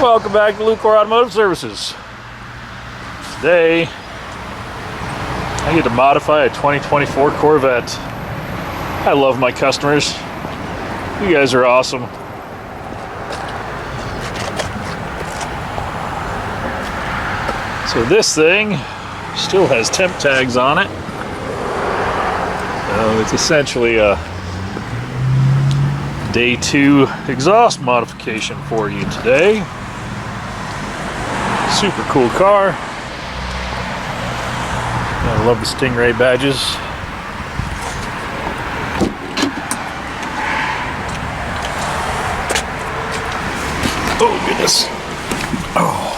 Welcome back to Lucore Automotive Services. Today, I get to modify a 2024 Corvette. I love my customers. You guys are awesome. So this thing still has temp tags on it. So it's essentially a day 2 exhaust modification for you today. Super cool car. I love the Stingray badges. Oh goodness. Oh.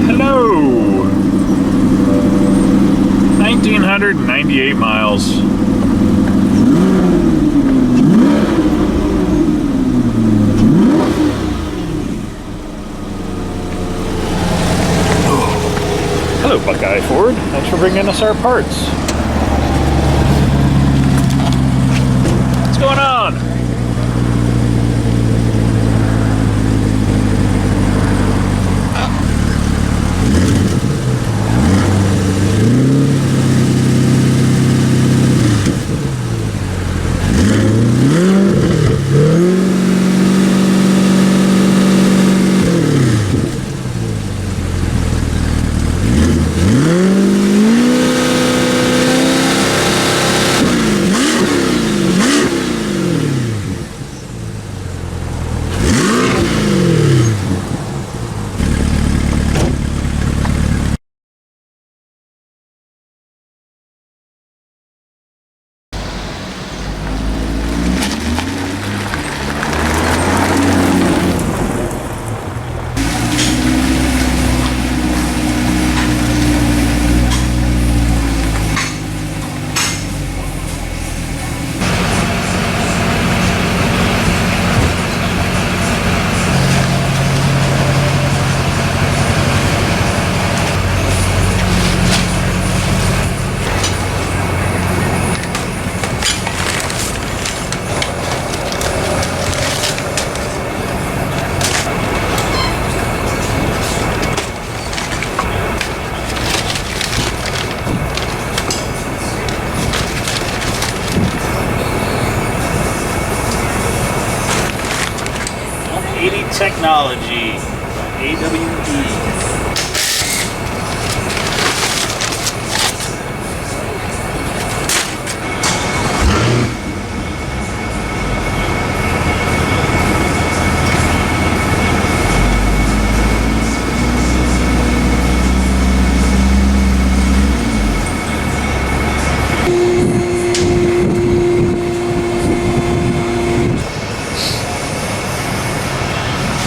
Hello. 1,998 miles. Hello, Buckeye Ford. Thanks for bringing us our parts. What's going on? Technology, AWE.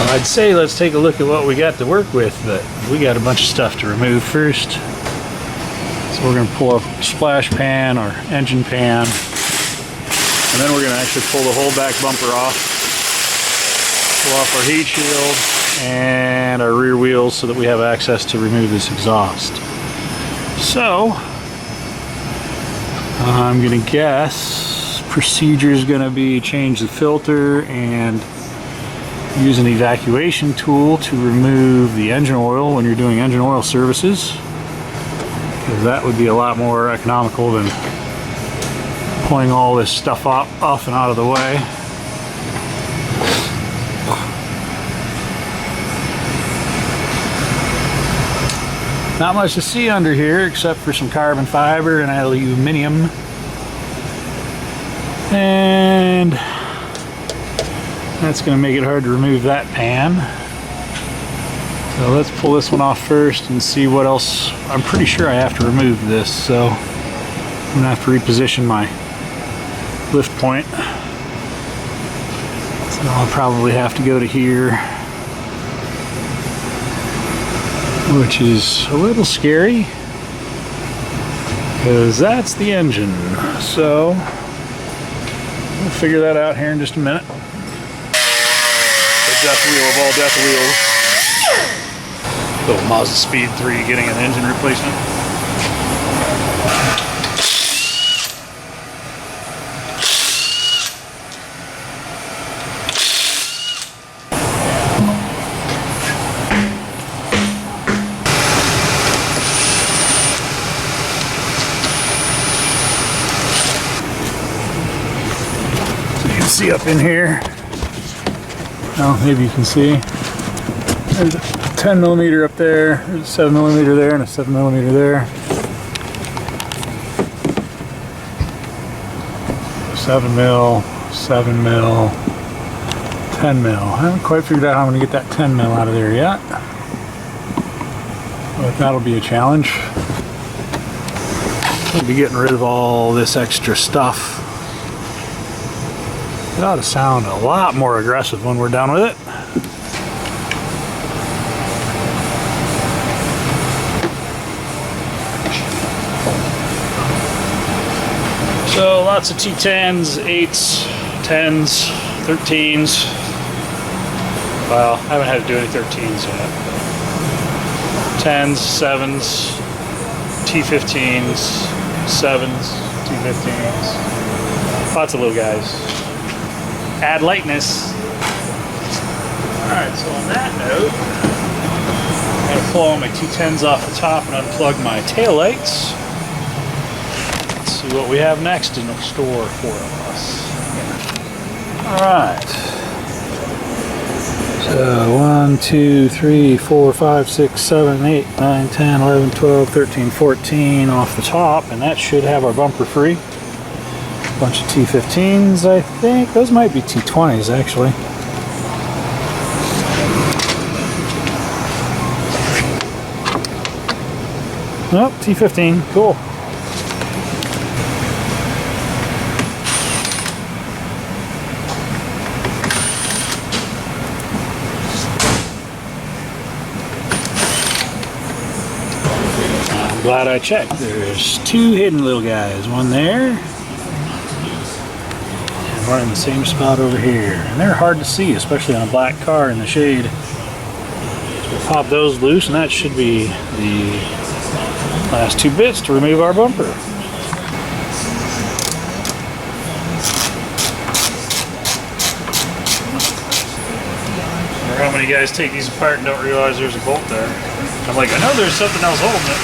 I'd say let's take a look at what we got to work with, but we got a bunch of stuff to remove first. So we're going to pull a splash pan or engine pan, and then we're going to actually pull the whole back bumper off, pull off our heat shield and our rear wheels so that we have access to remove this exhaust. So I'm going to guess procedure is going to be change the filter and use an evacuation tool to remove the engine oil when you're doing engine oil services, because that would be a lot more economical than pulling all this stuff off and out of the way. Not much to see under here except for some carbon fiber and aluminum. And that's going to make it hard to remove that pan. So let's pull this one off first and see what else. I'm pretty sure I have to remove this, so I'm going to have to reposition my lift point. So I'll probably have to go to here, which is a little scary because that's the engine. So we'll figure that out here in just a minute. Death wheel of all death wheels. Little Mazda Speed 3 getting an engine replacement. see up in here. Oh, maybe you can see. There's a 10 millimeter up there. There's a 7 millimeter there and a 7 millimeter there. 7 mil, 7 mil, 10 mil. I haven't quite figured out how I'm going to get that 10 mil out of there yet. But that'll be a challenge. I'll be getting rid of all this extra stuff. It ought to sound a lot more aggressive when we're done with it. So lots of T10s, 8s, 10s, 13s. Well, I haven't had to do any 13s yet. 10s, 7s, T15s, 7s, T15s. Lots of little guys. Add lightness. Alright, so on that note, I'm going to pull all my T10s off the top and unplug my taillights. Let's see what we have next in the store for us. Alright. So 1, 2, 3, 4, 5, 6, 7, 8, 9, 10, 11, 12, 13, 14 off the top, and that should have our bumper free. Bunch of T15s, I think. Those might be T20s, actually. Nope, T15. Cool. I'm glad I checked. There's two hidden little guys. One there. One in the same spot over here, and they're hard to see, especially on a black car in the shade. So we'll pop those loose, and that should be the last two bits to remove our bumper. Or how many guys take these apart and don't realize there's a bolt there? I'm like, I know there's something else holding it.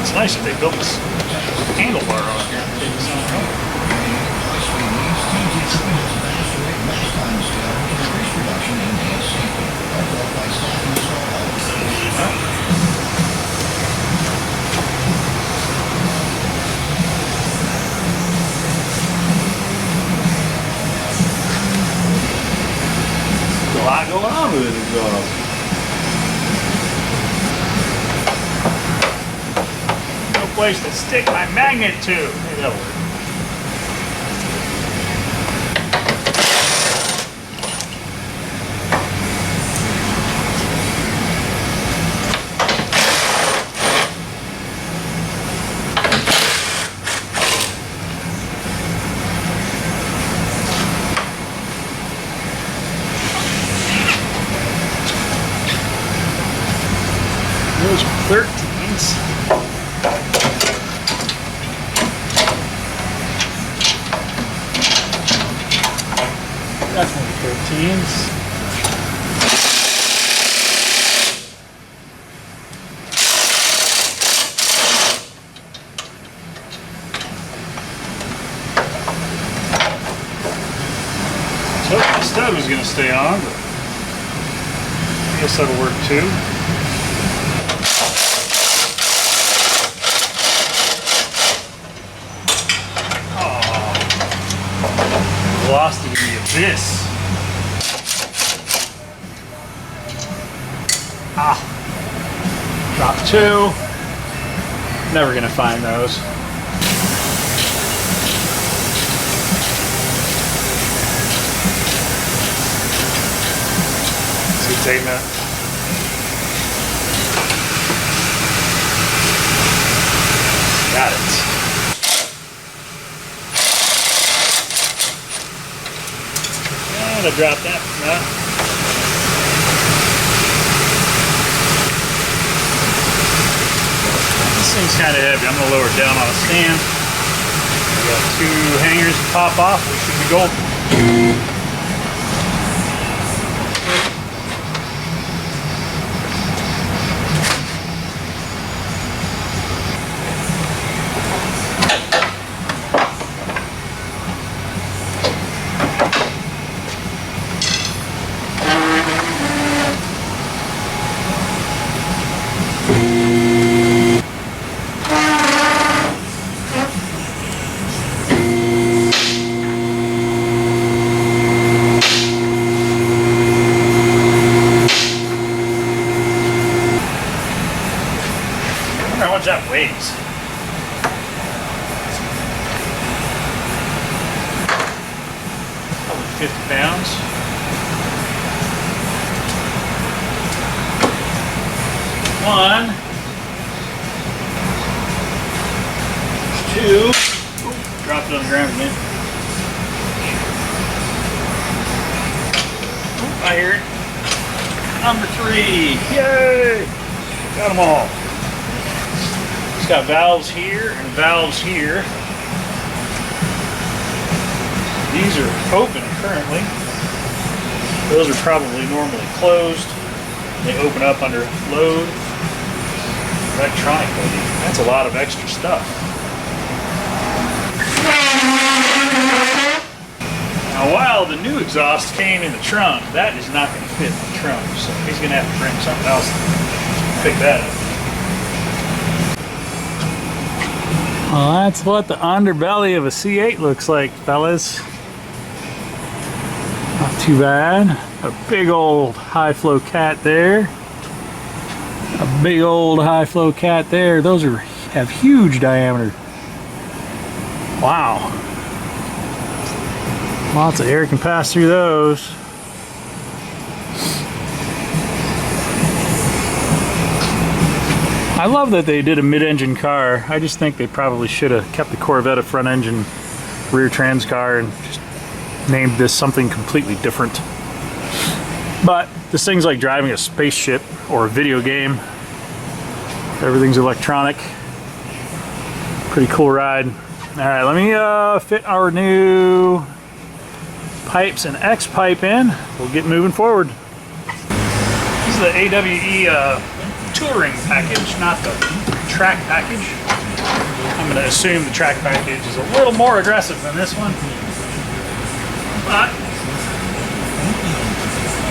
It's nice that they built this handlebar on here. There's a lot going on with it as well. Place to stick my magnet to. Maybe that'll work. Those are 13s. Definitely 13s. So the stud was going to stay on, but I guess that'll work too. Lost it in the abyss. Ah. Drop two. Never gonna find those. See, take that. Got it. I'm gonna drop that for now. This thing's kind of heavy. I'm gonna lower it down on a stand. We got two hangers to pop off. We should be golden. 150 pounds. One, two, dropped it on the ground again. I hear it. Number 3, yay! Got them all. It's got valves here and valves here. These are open currently. Those are probably normally closed. They open up under load. Electronic loading. That's a lot of extra stuff. Now, while the new exhaust came in the trunk, that is not going to fit in the trunk, so he's going to have to bring something else to pick that up. Well, that's what the underbelly of a C8 looks like, fellas. Not too bad. A big old high flow cat there. A big old high flow cat there. Those have huge diameter. Wow. Lots of air can pass through those. I love that they did a mid-engine car. I just think they probably should have kept the Corvette a front-engine rear trans car and just named this something completely different. But this thing's like driving a spaceship or a video game. Everything's electronic. Pretty cool ride. All right, let me fit our new pipes and X pipe in. We'll get moving forward. This is the AWE touring package, not the track package. I'm going to assume the track package is a little more aggressive than this one. But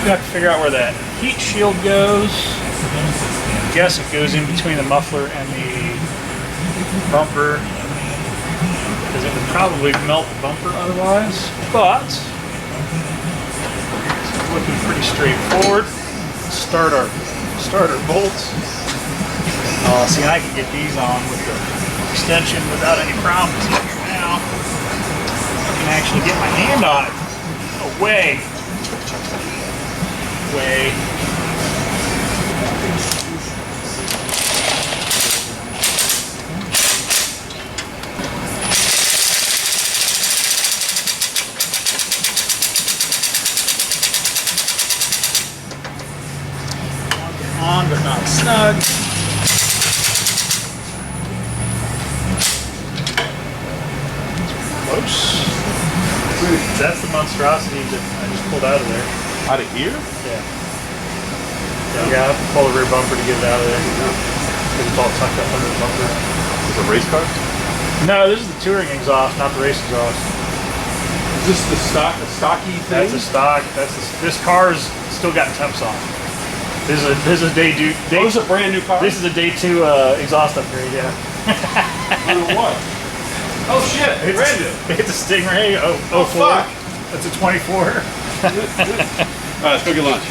you have to figure out where that heat shield goes. I guess it goes in between the muffler and the bumper, because it would probably melt the bumper otherwise. But it's looking pretty straightforward. Start our bolts. See, I can get these on with the extension without any problems now. I can actually get my hand on it. Away. On, but not snug. Close. That's the monstrosity that I just pulled out of there. Out of here? Yeah. You gotta pull the rear bumper to get it out of there. Because it's all tucked up under the bumper. Is it a race car? No, this is the touring exhaust, not the race exhaust. Is this the stocky thing? That's a stock. This car's still got temps on. This is a day 2. Oh, this is a brand new car? This is a day 2 exhaust upgrade, yeah. What? Oh shit, it's brand new. It's a Stingray 04. Fuck. That's a 24. Alright, let's go get lunch.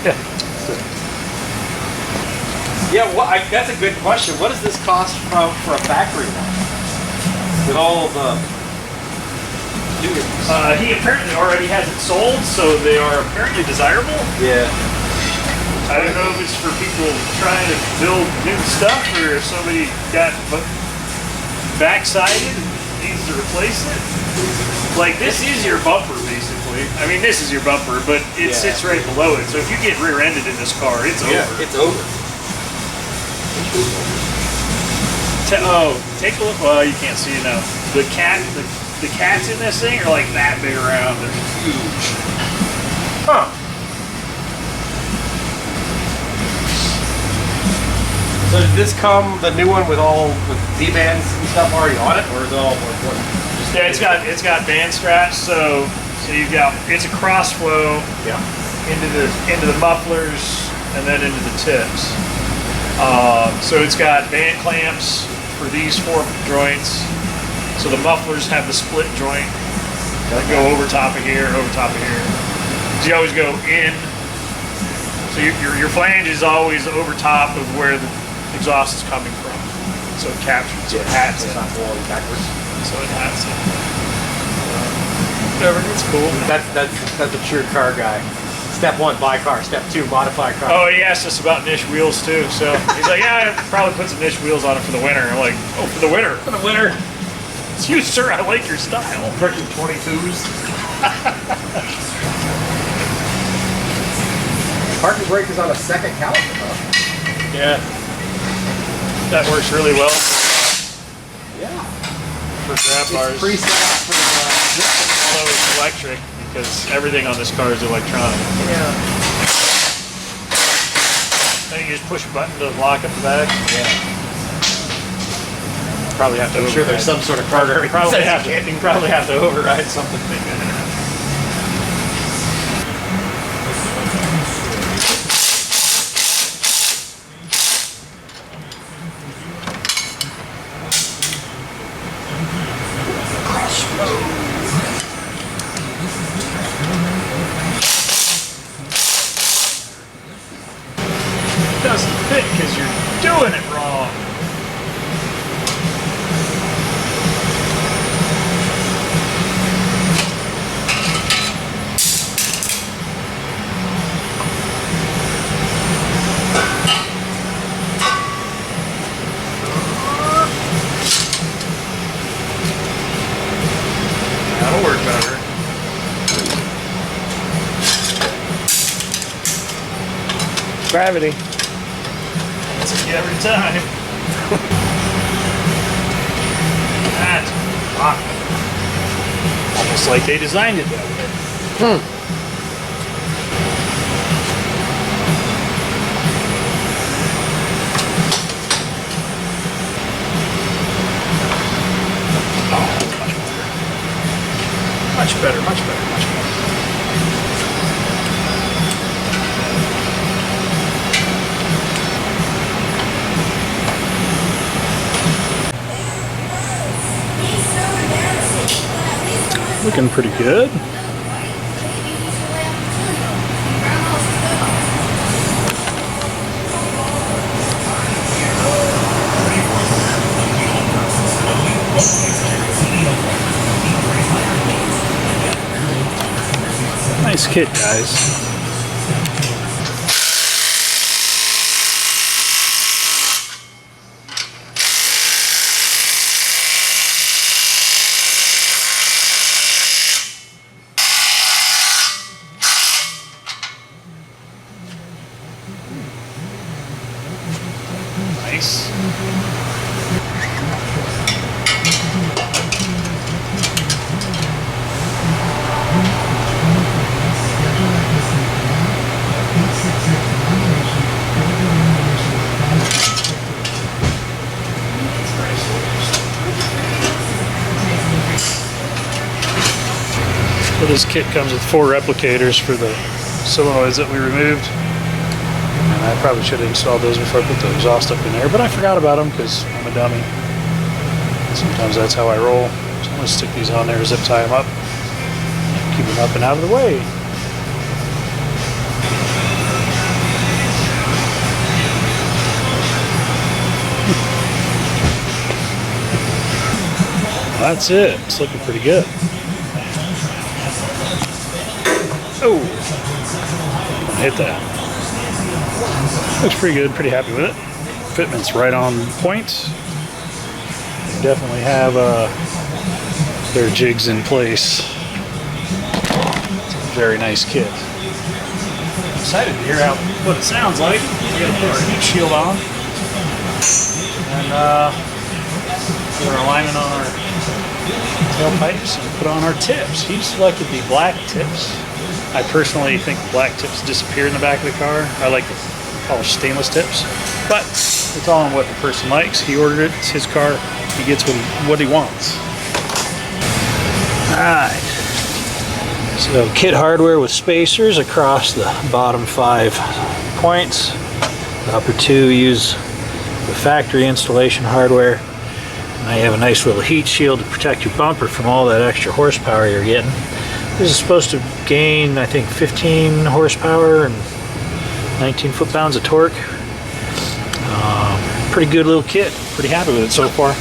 Yeah. Yeah, well, that's a good question. What does this cost for a factory one? With all of the he apparently already has it sold, so they are apparently desirable. Yeah. I don't know if it's for people trying to build new stuff or if somebody got backsided and needs to replace it. Like, this is your bumper, basically. I mean, this is your bumper, but it sits right below it. So if you get rear-ended in this car, it's over. It's over. Take a look. Well, you can't see it now. The cats in this thing are like that big around. They're huge. Huh. So did this come, the new one, with D-bands and stuff already on it, or is it all one? Yeah, it's got band straps, so you've got, it's a cross flow into the mufflers and then into the tips. So it's got band clamps for these 4 joints. So the mufflers have the split joint that go over top of here, over top of here. So you always go in. So your flange is always over top of where the exhaust is coming from. So it captures, so it hats it. It's not blowing backwards. So it hats it. whatever, it's cool. That's a true car guy. Step 1, buy car. Step 2, modify car. Oh, he asked us about niche wheels too. So he's like, yeah, I'd probably put some niche wheels on it for the winter. I'm like, oh, for the winter? For the winter. It's you, sir. I like your style. Freaking 22s. Parking brake is on a second caliper, though. Yeah. That works really well Yeah. for grab It's bars. preset for the Although it's electric, because everything on this car is electronic. yeah. I think you just push a button to lock up the back. Yeah. Probably have to I'm sure there's some sort of program. probably have to override something. Doesn't fit because you're doing it wrong. That'll work better. Gravity. That's it every time. That's rock. Almost like they designed it that way. Much better, much better, much better. Looking pretty good. Nice kit, guys. Nice. So this kit comes with 4 replicators for the solenoids that we removed. And I probably should have installed those before I put the exhaust up in there, but I forgot about them because I'm a dummy. Sometimes that's how I roll. So I'm going to stick these on there, zip tie them up, keep them up and out of the way. That's it. It's looking pretty good. Oh, hit that. Looks pretty good. Pretty happy with it. Fitment's right on point. They definitely have their jigs in place. It's a very nice kit. I'm excited to hear what it sounds like. We got to put our heat shield on and put our alignment on our tailpipes and put on our tips. He selected the black tips. I personally think black tips disappear in the back of the car. I like the polished stainless tips, but it's all on what the person likes. He ordered it. It's his car. He gets what he wants. All right. So kit hardware with spacers across the bottom 5 points. The upper 2 use the factory installation hardware. Now you have a nice little heat shield to protect your bumper from all that extra horsepower you're getting. This is supposed to gain, I think, 15 horsepower and 19 foot-pounds of torque. Pretty good little kit. Pretty happy with it so far.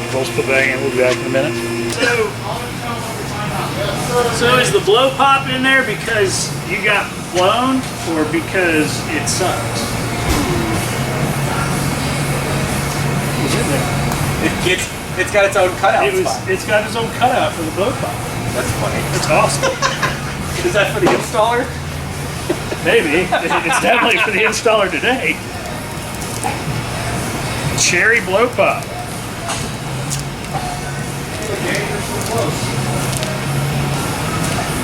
the bolts put back in. We'll be back in a minute. So is the blow pop in there because you got blown or because it sucks? It's in there. It's got its own cutout spot. It's got its own cutout for the blow pop. That's funny. That's awesome. Is that for the installer? Maybe. It's definitely for the installer today. Cherry blow pop.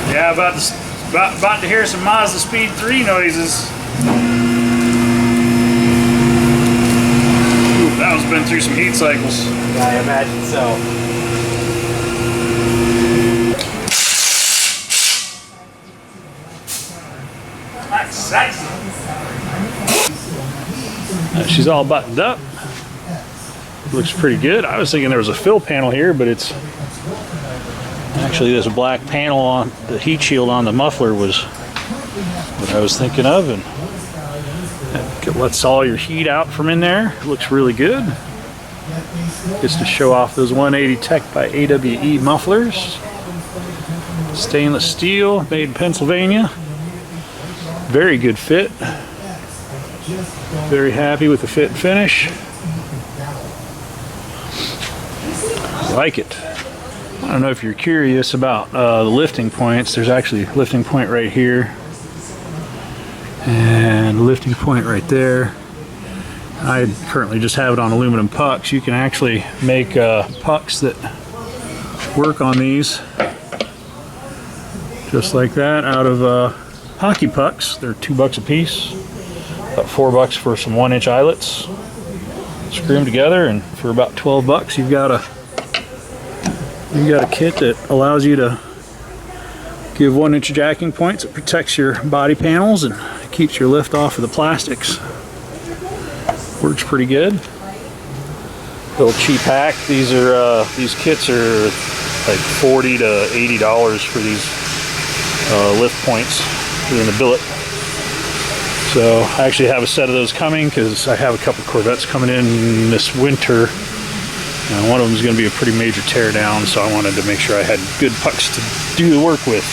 Yeah, about to hear some Mazda Speed 3 noises. Ooh, that one's been through some heat cycles. Yeah, I imagine so. Nice. She's all buttoned up. Looks pretty good. I was thinking there was a fill panel here, but it's actually this black panel on the heat shield on the muffler was what I was thinking of, and it lets all your heat out from in there. It looks really good. Gets to show off those 180 Tech by AWE mufflers. Stainless steel, made in Pennsylvania. Very good fit. Very happy with the fit and finish. Like it. I don't know if you're curious about the lifting points. There's actually a lifting point right here and a lifting point right there. I currently just have it on aluminum pucks. You can actually make pucks that work on these just like that out of hockey pucks. They're $2 a piece, about $4 for some 1-inch eyelets. Screw them together, and for about $12 you've got a kit that allows you to give 1-inch jacking points. It protects your body panels and keeps your lift off of the plastics. Works pretty good. Little cheap hack. These kits are like $40 to $80 for these lift points in the billet. So I actually have a set of those coming because I have a couple Corvettes coming in this winter. One of them is going to be a pretty major tear down, so I wanted to make sure I had good pucks to do the work with.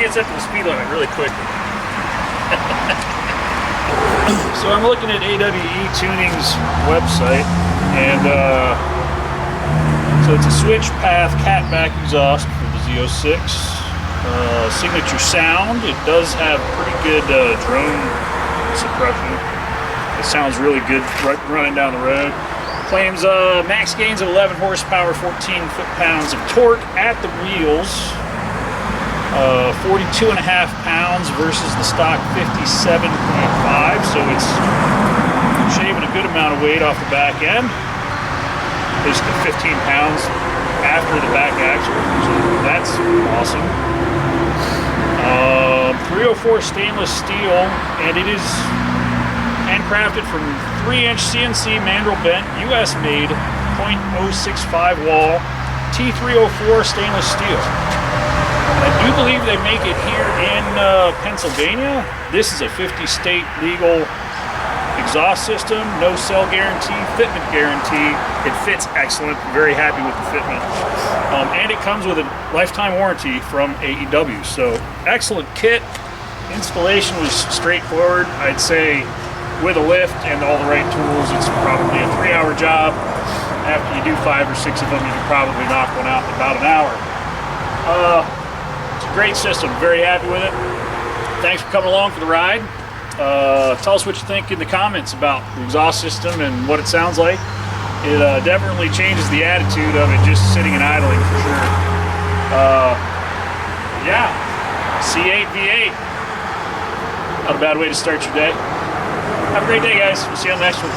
gets up to the speed limit really quickly. So I'm looking at AWE Tuning's website, and so it's a switch path catback exhaust for the Z06. Signature sound. It does have pretty good drone suppression. It sounds really good running down the road. Claims max gains of 11 horsepower, 14 foot-pounds of torque at the wheels. 42.5 pounds versus the stock 57.5, so it's shaving a good amount of weight off the back end. Basically 15 pounds after the back axle, so that's awesome. 304 stainless steel, and it is handcrafted from 3-inch CNC mandrel bent, US made, .065 wall, T304 stainless steel. I do believe they make it here in Pennsylvania. This is a 50 state legal exhaust system, no cell guarantee, fitment guarantee. It fits excellent, very happy with the fitment. And it comes with a lifetime warranty from AEW. So excellent kit. Installation was straightforward. I'd say with a lift and all the right tools, it's probably a 3-hour job. After you do 5 or 6 of them, you can probably knock one out in about an hour. It's a great system, very happy with it. Thanks for coming along for the ride. Tell us what you think in the comments about the exhaust system and what it sounds like. It definitely changes the attitude of it just sitting and idling for sure. Yeah, C8 V8. Not a bad way to start your day. Have a great day, guys. We'll see you on the next one.